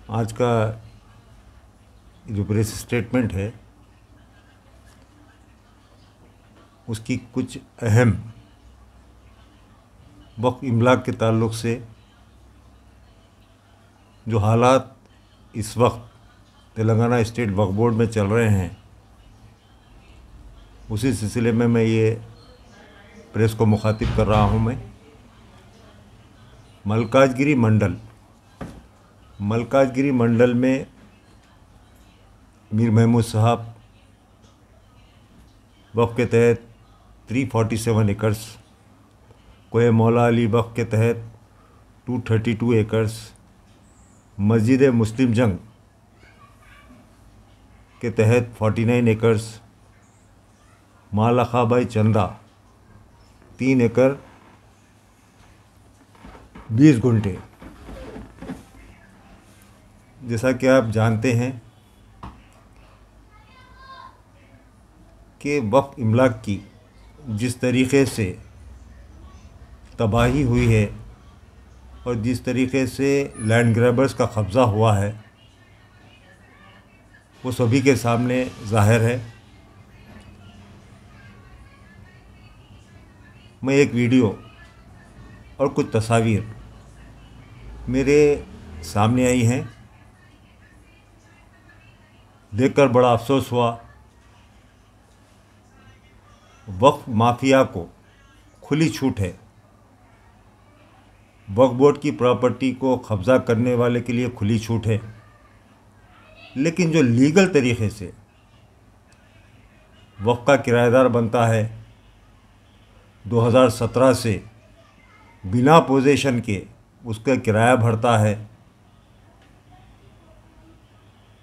आज का जो प्रेस स्टेटमेंट है उसकी कुछ अहम वक्फ इमलाक के ताल्लुक़ से जो हालात इस वक्त तेलंगाना स्टेट वक्फ बोर्ड में चल रहे हैं, उसी सिलसिले में मैं ये प्रेस को मुखातिब कर रहा हूँ। मैं मलकाजगिरी मंडल में मीर महमूद साहब वक्फ के तहत 347 एकर्स, कोहे मौला अली वक्फ के तहत 232 एकर्स, मस्जिद मुस्लिम जंग के तहत 49 एकर्स, माला खाबाई चंदा 3 एकड़ 20 गुंठे। जैसा कि आप जानते हैं कि वक्फ इमलाक की जिस तरीक़े से तबाही हुई है और जिस तरीक़े से लैंड ग्रैबर्स का कब्ज़ा हुआ है, वो सभी के सामने ज़ाहिर है। मैं एक वीडियो और कुछ तस्वीर मेरे सामने आई हैं, देखकर बड़ा अफसोस हुआ। वक्फ माफिया को खुली छूट है, वक्फ बोर्ड की प्रॉपर्टी को कब्ज़ा करने वाले के लिए खुली छूट है, लेकिन जो लीगल तरीक़े से वक्फ का किराएदार बनता है, 2017 से बिना पोजीशन के उसका किराया भरता है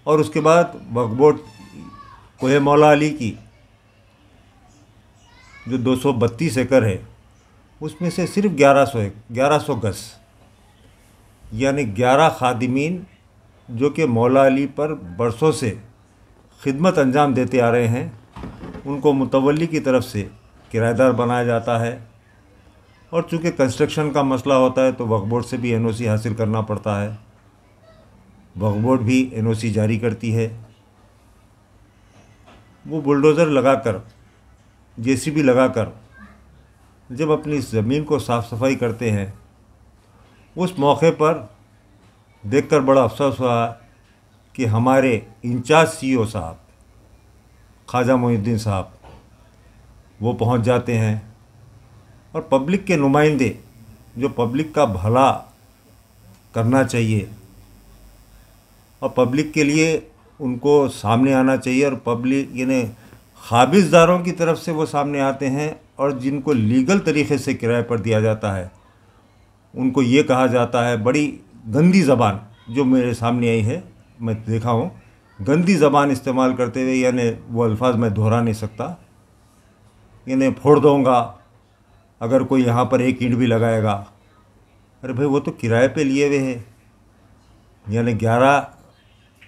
और उसके बाद वक्फ बोर्ड कोहे मौला अली की जो 232 एकड़ है उसमें से सिर्फ 1100 गज यानी 11 खादिमीन जो कि मौला अली पर बरसों से खिदमत अंजाम देते आ रहे हैं, उनको मुतवल्ली की तरफ से किराएदार बनाया जाता है। और चूँकि कंस्ट्रक्शन का मसला होता है तो वक्फ बोर्ड से भी एनओसी हासिल करना पड़ता है, वक्फ बोर्ड भी एनओसी जारी करती है। वो बुलडोज़र लगाकर, जेसीबी लगाकर जब अपनी ज़मीन को साफ़ सफाई करते हैं, उस मौके पर देखकर बड़ा अफसोस हुआ कि हमारे इंचार्ज सीईओ साहब ख्वाजा मोइनुद्दीन साहब वो पहुंच जाते हैं और पब्लिक के नुमाइंदे जो पब्लिक का भला करना चाहिए और पब्लिक के लिए उनको सामने आना चाहिए, और पब्लिक यानी खाबिज़दारों की तरफ से वो सामने आते हैं और जिनको लीगल तरीक़े से किराए पर दिया जाता है उनको ये कहा जाता है, बड़ी गंदी ज़बान जो मेरे सामने आई है, मैं देखा हूँ, गंदी ज़बान इस्तेमाल करते हुए, यानी वो अल्फाज मैं दोहरा नहीं सकता, यानी फोड़ दूँगा अगर कोई यहाँ पर एक ईंट भी लगाएगा। अरे भाई, वो तो किराए पे लिए हुए हैं, यानी 11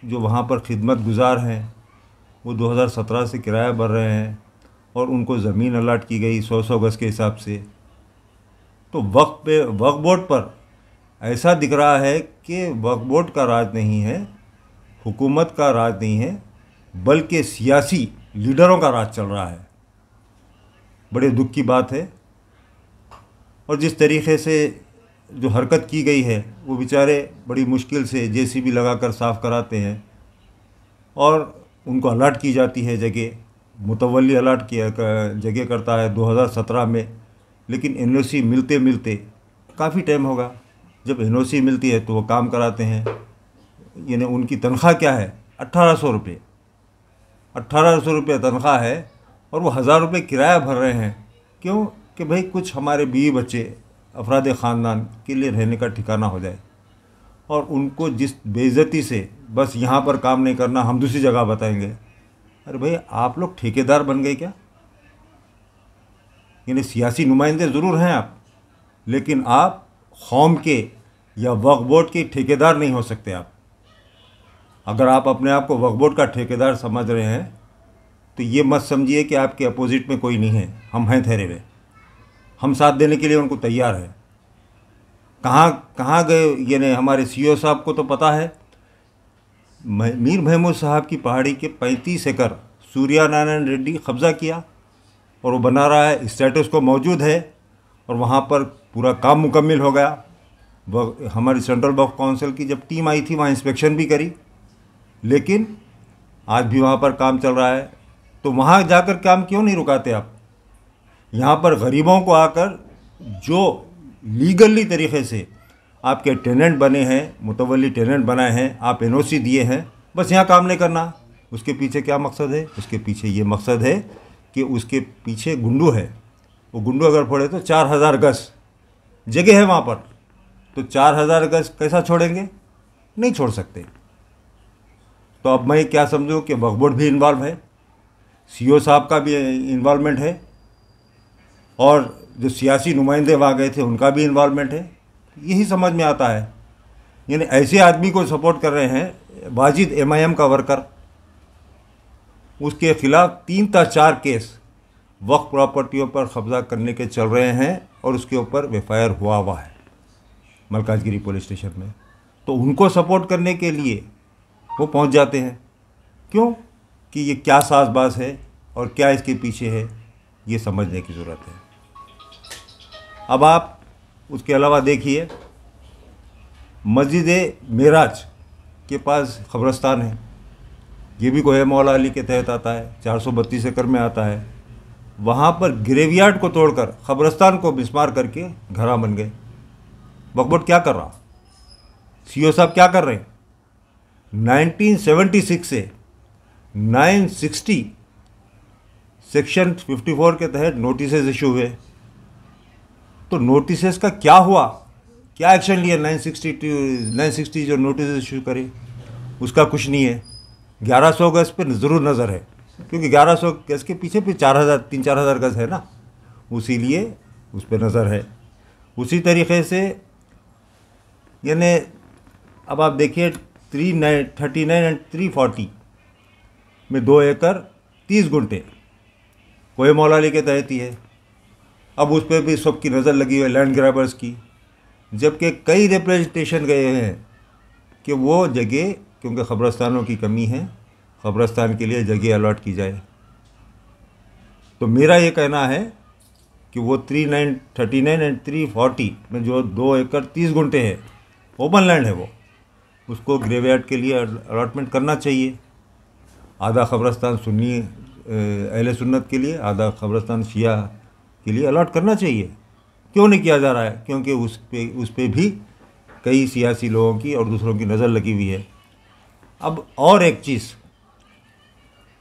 जो वहाँ पर खिदमत गुजार हैं वो 2017 से किराया भर रहे हैं और उनको ज़मीन अलाट की गई 100 गज़ के हिसाब से। तो वक्फ बोर्ड पर ऐसा दिख रहा है कि वक्फ बोर्ड का राज नहीं है, हुकूमत का राज नहीं है, बल्कि सियासी लीडरों का राज चल रहा है। बड़े दुख की बात है। और जिस तरीक़े से जो हरकत की गई है, वो बेचारे बड़ी मुश्किल से जेसीबी लगाकर साफ़ कराते हैं और उनको अलाट की जाती है जगह, मुतवल्ली अलाट किया जगह करता है 2017 में, लेकिन एनओसी मिलते मिलते काफ़ी टाइम होगा। जब एनओसी मिलती है तो वो काम कराते हैं। यानी उनकी तनख्वाह क्या है? 1800 रुपये, 1800 रुपये तनख्वाह है और वो 1000 रुपये किराया भर रहे हैं। क्यों? कि भाई कुछ हमारे बीवी बच्चे अफराद ख़ानदान के लिए रहने का ठिकाना हो जाए, और उनको जिस बेइज्जती से बस यहाँ पर काम नहीं करना, हम दूसरी जगह बताएंगे। अरे भाई, आप लोग ठेकेदार बन गए क्या? यानी सियासी नुमाइंदे ज़रूर हैं आप, लेकिन आप कौम के या वक्फ बोर्ड के ठेकेदार नहीं हो सकते। आप अगर आप अपने आप को वक्फ बोर्ड का ठेकेदार समझ रहे हैं तो ये मत समझिए कि आपके अपोजिट में कोई नहीं है। हम हैं ठहरे हुए, हम साथ देने के लिए उनको तैयार है। कहाँ गए? यानी हमारे सीईओ साहब को तो पता है मीर महमूद साहब की पहाड़ी के 35 एकड़ सूर्या नारायण रेड्डी कब्ज़ा किया और वो बना रहा है, स्टेटस को मौजूद है और वहाँ पर पूरा काम मुकम्मल हो गया। हमारी सेंट्रल वक्फ काउंसिल की जब टीम आई थी वहाँ इंस्पेक्शन भी करी, लेकिन आज भी वहाँ पर काम चल रहा है। तो वहाँ जाकर काम क्यों नहीं रुकाते आप? यहाँ पर गरीबों को आकर जो लीगली तरीके से आपके टेनेंट बने हैं, मुतवल्ली टेनेंट बनाए हैं, आप एनओसी दिए हैं, बस यहाँ काम नहीं करना। उसके पीछे क्या मकसद है? उसके पीछे ये मकसद है कि उसके पीछे गुंडू है, वो गुंडू अगर फोड़े तो 4000 गज जगह है वहाँ पर, तो 4000 गज कैसा छोड़ेंगे? नहीं छोड़ सकते। तो अब मैं क्या समझूँ कि वक्फ बोर्ड भी इन्वॉल्व है, सीओ साहब का भी इन्वॉल्वमेंट है, और जो सियासी नुमाइंदे वहाँ गए थे उनका भी इन्वॉल्वमेंट है। यही समझ में आता है। यानी ऐसे आदमी को सपोर्ट कर रहे हैं, वाजिद एमआईएम का वर्कर, उसके खिलाफ 3 या 4 केस वक्फ प्रॉपर्टियों पर कब्जा करने के चल रहे हैं और उसके ऊपर एफआईआर हुआ है मलकाजगिरी पुलिस स्टेशन में। तो उनको सपोर्ट करने के लिए वो पहुंच जाते हैं। क्यों? कि ये क्या साजबाज है और क्या इसके पीछे है, ये समझने की ज़रूरत है। अब आप उसके अलावा देखिए, मस्जिद मेराज के पास कब्रस्तान है, ये भी कोहे मौला अली के तहत आता है, 432 एकड़ में आता है। वहाँ पर ग्रेवयार्ड को तोड़कर कब्रस्तान को मिसमार करके घरा बन गए। वक्फ बोर्ड क्या कर रहा? सीओ साहब क्या कर रहे हैं? 1976 से 960 सेक्शन 54 के तहत नोटिसेज इशू हुए। तो नोटिसेस का क्या हुआ? क्या एक्शन लिया? 960 जो नोटिस इशू करे उसका कुछ नहीं है। 1100 गज पे ज़रूर नज़र है, क्योंकि 1100 गज के पीछे फिर 3-4 हज़ार गज है ना, उसीलिए उस पर नज़र है। उसी तरीक़े से यानी अब आप देखिए 339 एंड 340 में 2 एकड़ 30 गुंठे कोहे मौला अली के तहत ही है। अब उस पर भी सबकी नज़र लगी हुई है, लैंड ग्रैबर्स की, जबकि कई रिप्रेजेंटेशन गए हैं कि वो जगह, क्योंकि क़ब्रस्तानों की कमी है, क़ब्रस्तान के लिए जगह अलॉट की जाए। तो मेरा ये कहना है कि वो 39 एंड 340 में जो 2 एकड़ 30 गुंठे है, ओपन लैंड है, वो उसको ग्रेवयार्ड के लिए अलॉटमेंट करना चाहिए। आधा क़ब्रस्तान सुन्नी अहले सुन्नत के लिए, आधा क़ब्रस्तान शिया के लिए अलॉट करना चाहिए। क्यों नहीं किया जा रहा है? क्योंकि उस पे भी कई सियासी लोगों की और दूसरों की नज़र लगी हुई है। अब और एक चीज़,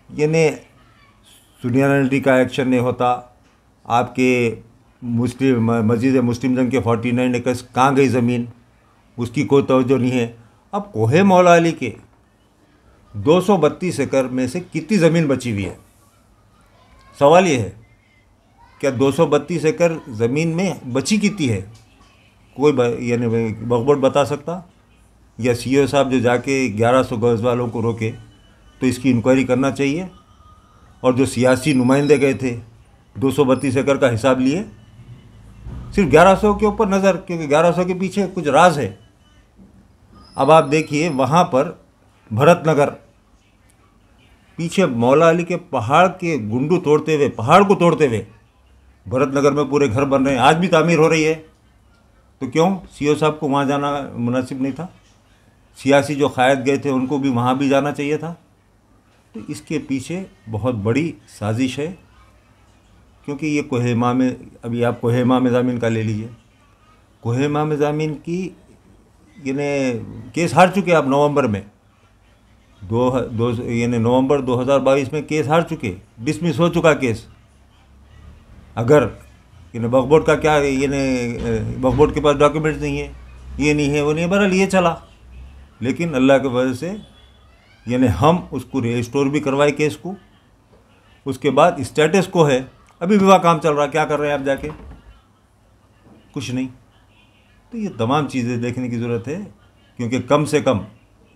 यानी सुनियरिटी का एक्शन नहीं होता, आपके मस्जिद मुस्लिम जंग के 49 एकड़ कहाँ गई ज़मीन, उसकी कोई तवज्जो नहीं है। अब कोहे मौला अली के 232 एकड़ में से कितनी ज़मीन बची हुई है? सवाल ये है, क्या 232 एकड़ ज़मीन में बची कितनी है? कोई यानी वक्फ बोर्ड बता सकता? या सीओ साहब जो जाके 1100 गज वालों को रोके, तो इसकी इंक्वायरी करना चाहिए। और जो सियासी नुमाइंदे गए थे 232 एकड़ का हिसाब लिए, सिर्फ 1100 के ऊपर नज़र, क्योंकि 1100 के पीछे कुछ राज है। अब आप देखिए वहाँ पर भरतनगर, पीछे मौला अली के पहाड़ के गुंडू तोड़ते हुए, पहाड़ को तोड़ते हुए भरतनगर में पूरे घर बन रहे हैं, आज भी तामीर हो रही है। तो क्यों सीओ साहब को वहाँ जाना मुनासिब नहीं था? सियासी जो क़ायद गए थे उनको भी वहाँ भी जाना चाहिए था। तो इसके पीछे बहुत बड़ी साजिश है, क्योंकि ये कोहे इमाम, अभी आप कोहे इमाम ज़मीन का ले लीजिए, कोहे इमाम ज़मीन की यानी केस हार चुके आप नवंबर में, यानी नवंबर 2022 में केस हार चुके, डिसमिस हो चुका केस। अगर यानी वक्फ बोर्ड का क्या, यानी वक्फ बोर्ड के पास डॉक्यूमेंट्स नहीं है, ये नहीं है, वो नहीं है, बहरहाल ये चला। लेकिन अल्लाह की वजह से यानी हम उसको रिस्टोर भी करवाए केस को। उसके बाद स्टेटस को है, अभी भी वहाँ काम चल रहा है, क्या कर रहे हैं आप जाके? कुछ नहीं। तो ये तमाम चीज़ें देखने की ज़रूरत है, क्योंकि कम से कम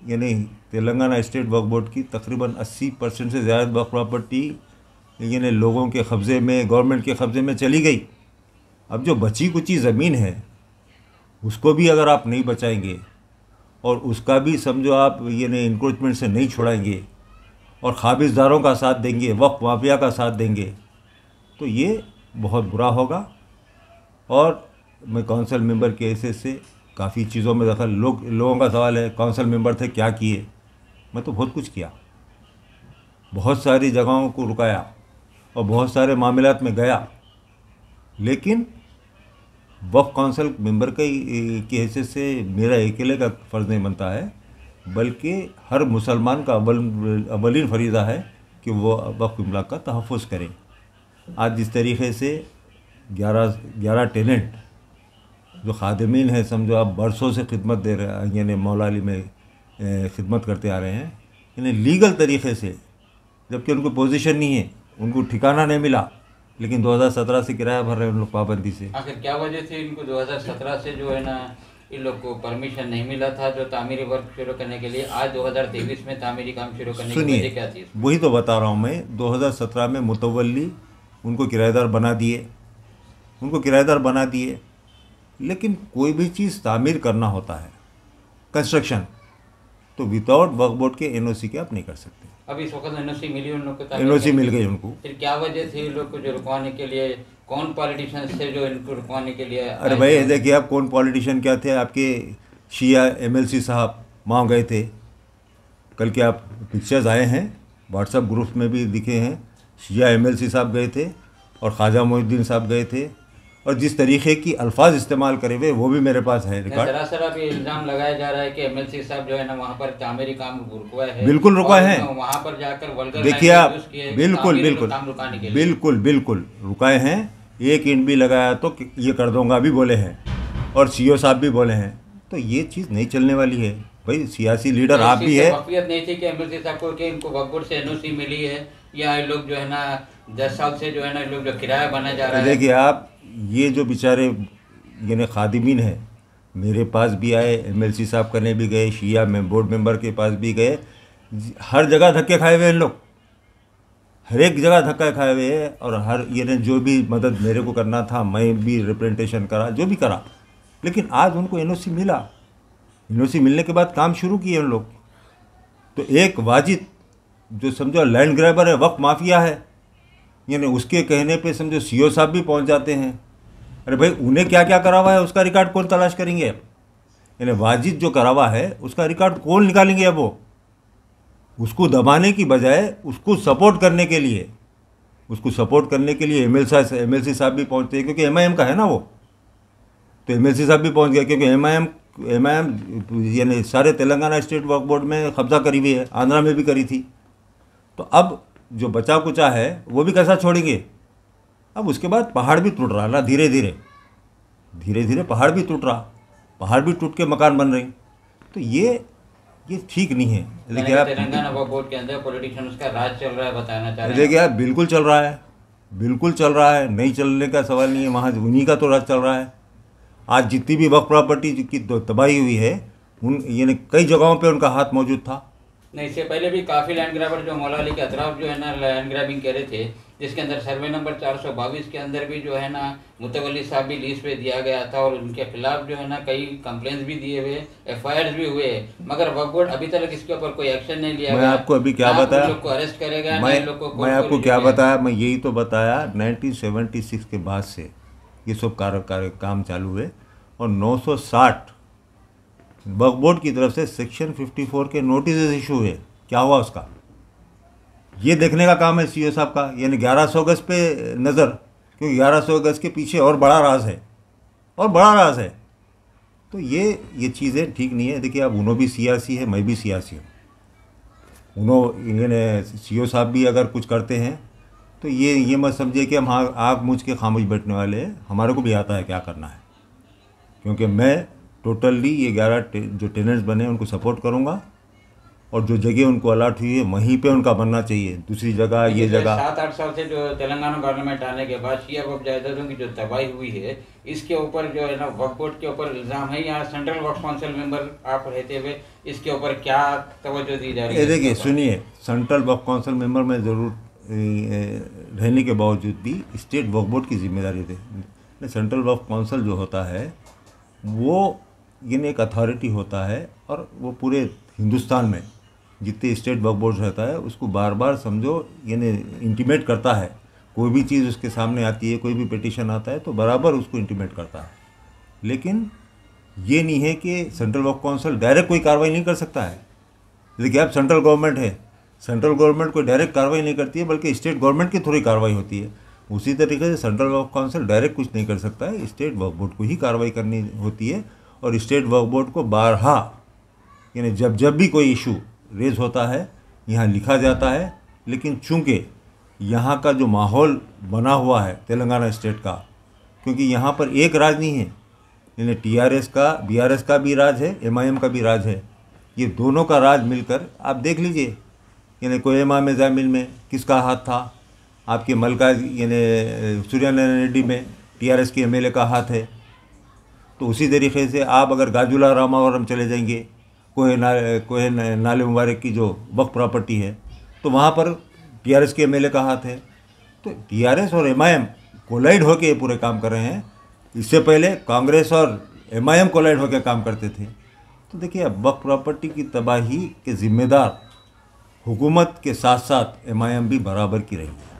यानी तेलंगाना स्टेट वक्फ बोर्ड की तकरीबन 80% से ज़्यादा वक्फ प्रॉपर्टी यानी लोगों के कब्ज़े में, गवर्नमेंट के कब्ज़े में चली गई। अब जो बची कुची ज़मीन है उसको भी अगर आप नहीं बचाएंगे और उसका भी समझो आप ये नहीं इंक्रोचमेंट से नहीं छुड़ाएंगे और खाबिजदारों का साथ देंगे, वक्फ माफिया का साथ देंगे, तो ये बहुत बुरा होगा। और मैं काउंसिल मेंबर के हैसियत से काफ़ी चीज़ों में दखल, लोगों का सवाल है काउंसिल मेंबर थे क्या किए, मैं तो बहुत कुछ किया, बहुत सारी जगहों को रुकाया और बहुत सारे मामलात में गया, लेकिन वक्फ काउंसिल मेंबर की हैसियत से मेरा अकेले का फ़र्ज़ नहीं बनता है, बल्कि हर मुसलमान का अवलीन फरीज़ा है कि वो वक्फ इमलाक का तहफ़्फ़ुज़ करे। आज जिस तरीके से 11 टेनेंट जो खादिमीन हैं, समझो आप बरसों से खिदमत दे रहे हैं, यानी मौला अली में खिदमत करते आ रहे हैं, यानी लीगल तरीके से, जबकि उनको पोजीशन नहीं है, उनको ठिकाना नहीं मिला, लेकिन 2017 से किराया भर रहे हैं उन लोग पाबंदी से। आखिर क्या वजह थी इनको 2017 से जो है ना इन लोग को परमिशन नहीं मिला था जो तामीरी वर्क शुरू करने के लिए? आज 2023 में तामीरी काम शुरू करने की वजह क्या थी? वही तो बता रहा हूँ मैं, 2017 में मुतवल्ली उनको किराएदार बना दिए, लेकिन कोई भी चीज़ तामीर करना होता है, कंस्ट्रक्शन, तो विदाउट वक्फ बोर्ड के एनओसी के आप नहीं कर सकते। अभी इस वक्त एनओसी मिली उन लोग को? एनओसी मिल गई उनको। फिर क्या वजह थी इन लोग को जो रुकवाने के लिए? कौन पॉलिटिशियंस थे जो इनको रुकवाने के लिए? अरे भाई देखिए, आप कौन पॉलिटिशियन क्या थे, आपके शिया एमएलसी साहब वहाँ गए थे, कल के आप पिक्चर्स आए हैं व्हाट्सएप ग्रुप में भी दिखे हैं, शिया एमएलसी साहब गए थे और ख्वाजा मोहिउद्दीन साहब गए थे, और जिस तरीके की अल्फाज इस्तेमाल करे हुए वो भी मेरे पास है रिकॉर्ड। सरासर अभी इल्ज़ाम लगाया जा रहा है कि एमएलसी साहब जो है ना वहाँ पर तामीरी काम रुकवाए हैं। बिल्कुल रुकवाए हैं, वहाँ पर जाकर वल्गर देखिए आप, बिल्कुल रुकाए हैं। एक इंट भी लगाया तो ये कर दूंगा भी बोले हैं, और सीओ साहब भी बोले हैं, तो ये चीज़ नहीं चलने वाली है भाई। सियासी लीडर आप भी है। वफ़ियत नहीं थी कि एमएलसी साहब को कि इनको वक्फ बोर्ड से एनओसी मिली है, या ये लोग जो है ना 10 साल से जो है ना लोग जो किराया बना जा रहा है। देखिए आप, ये जो बेचारे यानी खादिमीन हैं, मेरे पास भी आए, एमएलसी साहब करने भी गए, शिया में बोर्ड मेंबर के पास भी गए, हर जगह धक्के खाए हुए हैं लोग, हर एक जगह धक्का खाए हुए हैं, और हर ये ने जो भी मदद मेरे को करना था मैं भी रिप्रेजेंटेशन करा, जो भी करा, लेकिन आज उनको एनओसी मिला। एनओसी मिलने के बाद काम शुरू किए उन लोग। तो एक वाजिद जो समझो लैंड ग्रैबर है, वक्फ माफिया है, यानी उसके कहने पे समझो सीओ साहब भी पहुंच जाते हैं। अरे भाई उन्हें क्या क्या करा हुआ है उसका रिकॉर्ड कौन तलाश करेंगे अब? यानी वाजिद जो करा हुआ है उसका रिकॉर्ड कौन निकालेंगे अब? वो उसको दबाने की बजाय उसको सपोर्ट करने के लिए एमएलसी साहब भी पहुंचते हैं, क्योंकि एमआईएम का है ना वो, तो एमएलसी साहब भी पहुंच गया, क्योंकि एमआईएम यानी सारे तेलंगाना स्टेट वक्फ बोर्ड में कब्जा करी हुई है, आंध्रा में भी करी थी। तो अब जो बचा कुचा है वो भी कैसा छोड़ेंगे? अब उसके बाद पहाड़ भी टूट रहा ना, धीरे धीरे पहाड़ भी टूट रहा, पहाड़ भी टूट के मकान बन रहे, तो ये ठीक नहीं है। देखिए आप, तेलंगाना वक्फ बोर्ड के अंदर पॉलिटिशियंस का राज चल रहा है, बताना चाह रहे हैं? देखिए आप, बिल्कुल चल रहा है, नहीं चलने का सवाल नहीं है, वहाँ उन्हीं का तो राज चल रहा है। आज जितनी भी वक्फ प्रॉपर्टी की तबाही हुई है, यानी कई जगहों पे उनका हाथ मौजूद था। नहीं, इससे पहले भी काफ़ी लैंड ग्रैबर जो मौला अली के अतराफ जो है ना लैंड ग्रैबिंग कर रहे थे, जिसके अंदर सर्वे नंबर 422 के अंदर भी जो है ना मुतवल्ली साहब भी लीज पे दिया गया था, और उनके खिलाफ जो है ना कई कंप्लेंट्स भी दिए हुए, एफआईआर भी हुए, मगर वक्फ बोर्ड अभी तक इसके ऊपर कोई एक्शन नहीं लिया। मैं आपको अभी क्या बताया, को अरेस्ट करेगा, मैं आपको क्या बताया, मैं यही तो बताया 1976 के बाद से ये सब काम चालू हुए, और 960 वक्फ बोर्ड की तरफ से सेक्शन 54 के नोटिस इशू हुए। क्या हुआ उसका, ये देखने का काम है सीओ साहब का, यानी 1100 गज पे नज़र, क्योंकि 1100 गज के पीछे और बड़ा राज है, तो ये चीज़ें ठीक नहीं है। देखिए अब उन्हों भी सियासी है, मैं भी सियासी हूँ, यानी सीओ साहब भी अगर कुछ करते हैं तो ये मत समझिए कि हम आग मूझ के खामोश बैठने वाले हैं, हमारे को भी आता है क्या करना है, क्योंकि मैं टोटली ये 11 जो टेनेंट्स बने उनको सपोर्ट करूंगा, और जो जगह उनको अलॉट हुई है वहीं पे उनका बनना चाहिए, दूसरी जगह ये जगह। 7-8 साल से जो तेलंगाना गवर्नमेंट आने के बाद शिया वक्फ जायदादों की जो तबाही हुई है, इसके ऊपर जो है ना वक्फ बोर्ड के ऊपर इल्ज़ाम है, यहाँ सेंट्रल वक्फ काउंसिल मेंबर आप रहते हुए इसके ऊपर क्या तवज्जो दी जा रही है? देखिए सुनिए, सेंट्रल वक्फ काउंसिल मेंबर में ज़रूर रहने के बावजूद भी स्टेट वक्फ बोर्ड की जिम्मेदारी थी। सेंट्रल वक्फ काउंसिल जो होता है वो यानी एक अथॉरिटी होता है और वो पूरे हिंदुस्तान में जितने स्टेट वक्फ बोर्ड रहता है उसको बार बार समझो यानी इंटीमेट करता है। कोई भी चीज़ उसके सामने आती है, कोई भी पिटीशन आता है तो बराबर उसको इंटीमेट करता है। लेकिन ये नहीं है कि सेंट्रल वक्फ काउंसिल डायरेक्ट कोई कार्रवाई नहीं कर सकता है। देखिए अब सेंट्रल गवर्नमेंट है, सेंट्रल गवर्नमेंट कोई डायरेक्ट कार्रवाई नहीं करती है बल्कि स्टेट गवर्नमेंट की थोड़ी कार्रवाई होती है। उसी तरीके से सेंट्रल वक्फ काउंसिल डायरेक्ट कुछ नहीं कर सकता है, स्टेट वक्फ बोर्ड को ही कार्रवाई करनी होती है। और स्टेट वक्फ बोर्ड को बारहा यानी जब जब भी कोई इशू रेज होता है यहाँ लिखा जाता है। लेकिन चूंकि यहाँ का जो माहौल बना हुआ है तेलंगाना स्टेट का, क्योंकि यहाँ पर एक राज नहीं है, यानी टीआरएस का बीआरएस का भी राज है, एमआईएम का भी राज है। ये दोनों का राज मिलकर आप देख लीजिए, यानी कोहिमा में जामिल में किसका हाथ था, आपके मलका यानी सूर्यनारायण रेड्डी में टीआरएस के एमएलए का हाथ है। तो उसी तरीके से आप अगर गाजुला रामावरम चले जाएंगे, कोहे नाले मुबारक की जो वक्फ प्रॉपर्टी है, तो वहाँ पर टीआरएस के एमएलए का हाथ है। तो टीआरएस और एमआईएम कोलाइड होकर ये पूरे काम कर रहे हैं। इससे पहले कांग्रेस और एमआईएम कोलाइड होकर काम करते थे। तो देखिए अब वक्फ प्रॉपर्टी की तबाही के जिम्मेदार हुकूमत के साथ साथ एमआईएम भी बराबर की रही है।